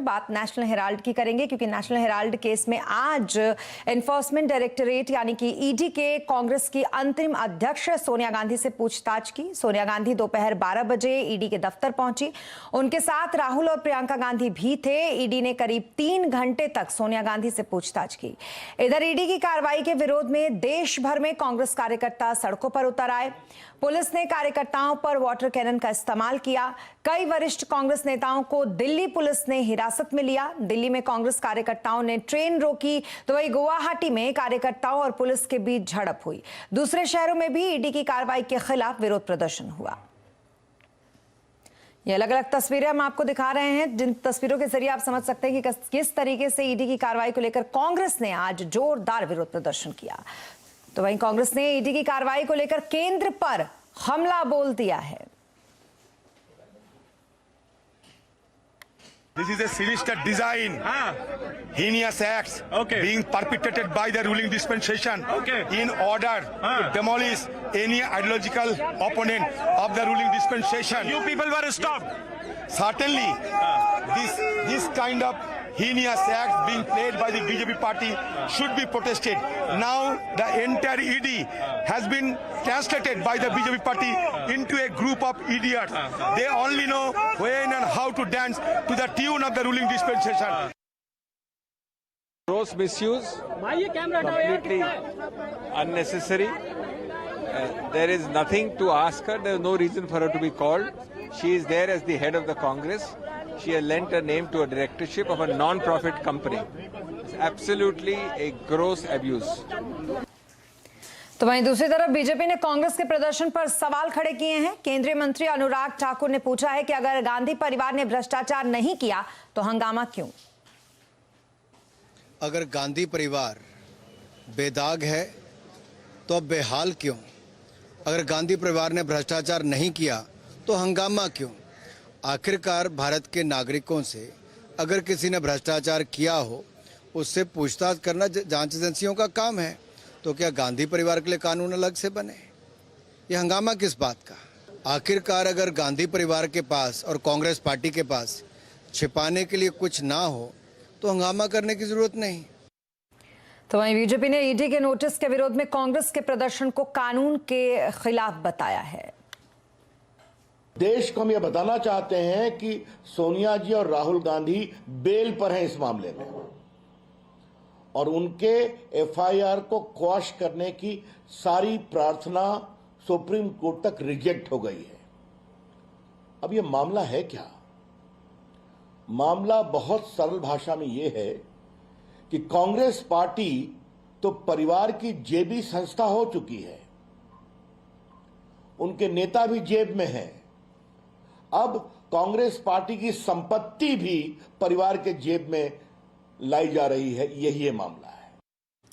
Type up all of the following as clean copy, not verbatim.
बात national Herald की करेंगे क्योंकि नेशनल हेराल्ड केस में आज एनफोर्समेंट डायरेक्टरेट यानी कि ईडी के कांग्रेस की अंतरिम अध्यक्ष सोनिया गांधी से पूछताछ की। सोनिया गांधी दोपहर 12 बजे ईडी के दफ्तर पहुंची। उनके साथ राहुल और प्रियंका गांधी भी थे। ईडी ने करीब 3 घंटे तक सोनिया गांधी से पूछताछ की। इधर ईडी की कार्रवाई के विरोध में देश भर में कांग्रेस कार्यकर्ता सड़कों पर उतर आए। पुलिस ने कार्यकर्ताओं पर वाटर कैनन का इस्तेमाल किया। कई वरिष्ठ कांग्रेस नेताओं को दिल्ली पुलिस ने हिरासत में लिया। दिल्ली में कांग्रेस कार्यकर्ताओं ने ट्रेन रोकी तो वहीं गुवाहाटी में कार्यकर्ताओं और पुलिस के बीच झड़प हुई। दूसरे शहरों में भी ईडी की कार्रवाई के खिलाफ विरोध प्रदर्शन हुआ। ये अलग अलग तस्वीरें हम आपको दिखा रहे हैं, जिन तस्वीरों के जरिए आप समझ सकते हैं कि किस तरीके से ईडी की कार्रवाई को लेकर कांग्रेस ने आज जोरदार विरोध प्रदर्शन किया। तो वहीं कांग्रेस ने ईडी की कार्रवाई को लेकर केंद्र पर हमला बोल दिया है। This is a sinister design, heinous acts being perpetrated by the ruling dispensation in order to demolish any ideological opponent of the ruling dispensation. You people were stopped. Certainly, this kind of heinous acts being played by the BJP party should be protested. Now, the entire ED has been translated by the BJP party into a group of idiots. They only know when and how to dance to the tune of the ruling dispensation. Gross misuse, completely unnecessary. There is nothing to ask her. There is no reason for her to be called. She is there as the head of the Congress. She has lent her name to a directorship of a non-profit company. It's absolutely a gross abuse. तो वहीं दूसरी तरफ BJP ने कांग्रेस के प्रदर्शन पर सवाल खड़े किए हैं। केंद्रीय मंत्री अनुराग ठाकुर ने पूछा है कि अगर गांधी परिवार ने भ्रष्टाचार नहीं किया तो हंगामा क्यों? अगर गांधी परिवार बेदाग है तो अब बेहाल क्यों? अगर गांधी परिवार ने भ्रष्टाचार नहीं किया तो हंगामा क्यों? आखिरकार भारत के नागरिकों से अगर किसी ने भ्रष्टाचार किया हो उससे पूछताछ करना जांच एजेंसियों का काम है। तो क्या गांधी परिवार के लिए कानून अलग से बने? ये हंगामा किस बात का? आखिरकार अगर गांधी परिवार के पास और कांग्रेस पार्टी के पास छिपाने के लिए कुछ ना हो तो हंगामा करने की जरूरत नहीं। तो वहीं बीजेपी ने ईडी के नोटिस के विरोध में कांग्रेस के प्रदर्शन को कानून के खिलाफ बताया है। देश को हम यह बताना चाहते हैं कि सोनिया जी और राहुल गांधी बेल पर हैं इस मामले में और उनके एफआईआर को क्वाश करने की सारी प्रार्थना सुप्रीम कोर्ट तक रिजेक्ट हो गई है। अब यह मामला है क्या? मामला बहुत सरल भाषा में यह है कि कांग्रेस पार्टी तो परिवार की जेबी संस्था हो चुकी है, उनके नेता भी जेब में हैं। अब कांग्रेस पार्टी की संपत्ति भी परिवार के जेब में लाई जा रही है, यही ये मामला है।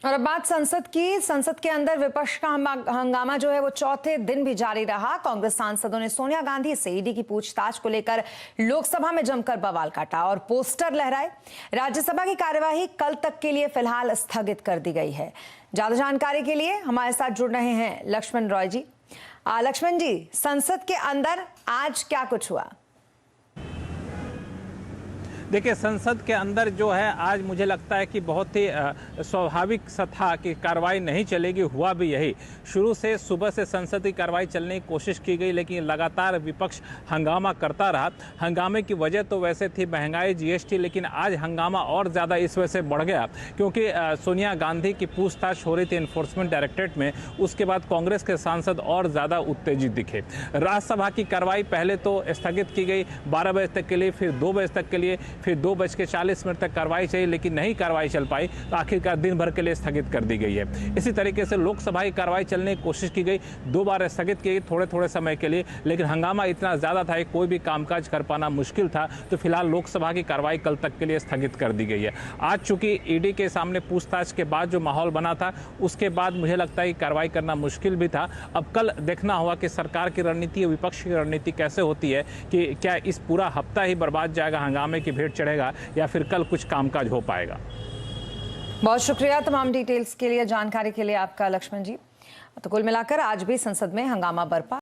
और अब बात संसद की। संसद के अंदर विपक्ष का हंगामा जो है वो चौथे दिन भी जारी रहा। कांग्रेस सांसदों ने सोनिया गांधी से ईडी की पूछताछ को लेकर लोकसभा में जमकर बवाल काटा और पोस्टर लहराए। राज्यसभा की कार्यवाही कल तक के लिए फिलहाल स्थगित कर दी गई है। ज्यादा जानकारी के लिए हमारे साथ जुड़ रहे हैं लक्ष्मण रॉय जी। लक्ष्मण जी, संसद के अंदर आज क्या कुछ हुआ? देखिए, संसद के अंदर जो है आज मुझे लगता है कि बहुत ही स्वाभाविक सा था कि कार्रवाई नहीं चलेगी। हुआ भी यही। शुरू से सुबह से संसद की कार्रवाई चलने की कोशिश की गई, लेकिन लगातार विपक्ष हंगामा करता रहा। हंगामे की वजह तो वैसे थी महंगाई, जीएसटी, लेकिन आज हंगामा और ज़्यादा इस वजह से बढ़ गया क्योंकि सोनिया गांधी की पूछताछ हो रही थी एनफोर्समेंट डायरेक्टरेट में। उसके बाद कांग्रेस के सांसद और ज़्यादा उत्तेजित दिखे। राज्यसभा की कार्रवाई पहले तो स्थगित की गई 12 बजे तक के लिए, फिर 2 बजे तक के लिए, फिर 2:40 तक कार्रवाई चाहिए, लेकिन नहीं कार्रवाई चल पाई तो आखिरकार दिन भर के लिए स्थगित कर दी गई है। इसी तरीके से लोकसभा की कार्रवाई चलने की कोशिश की गई, 2 बार स्थगित की गई थोड़े समय के लिए, लेकिन हंगामा इतना ज़्यादा था कि कोई भी कामकाज कर पाना मुश्किल था। तो फिलहाल लोकसभा की कार्रवाई कल तक के लिए स्थगित कर दी गई है। आज चूंकि ईडी के सामने पूछताछ के बाद जो माहौल बना था उसके बाद मुझे लगता है कि कार्रवाई करना मुश्किल भी था। अब कल देखना होगा कि सरकार की रणनीति और विपक्ष की रणनीति कैसे होती है, कि क्या इस पूरा हफ्ता ही बर्बाद जाएगा, हंगामे की भेंट चढ़ेगा, या फिर कल कुछ कामकाज हो पाएगा। बहुत शुक्रिया तमाम डिटेल्स के लिए, जानकारी के लिए आपका लक्ष्मण जी। तो कुल मिलाकर आज भी संसद में हंगामा बरपा।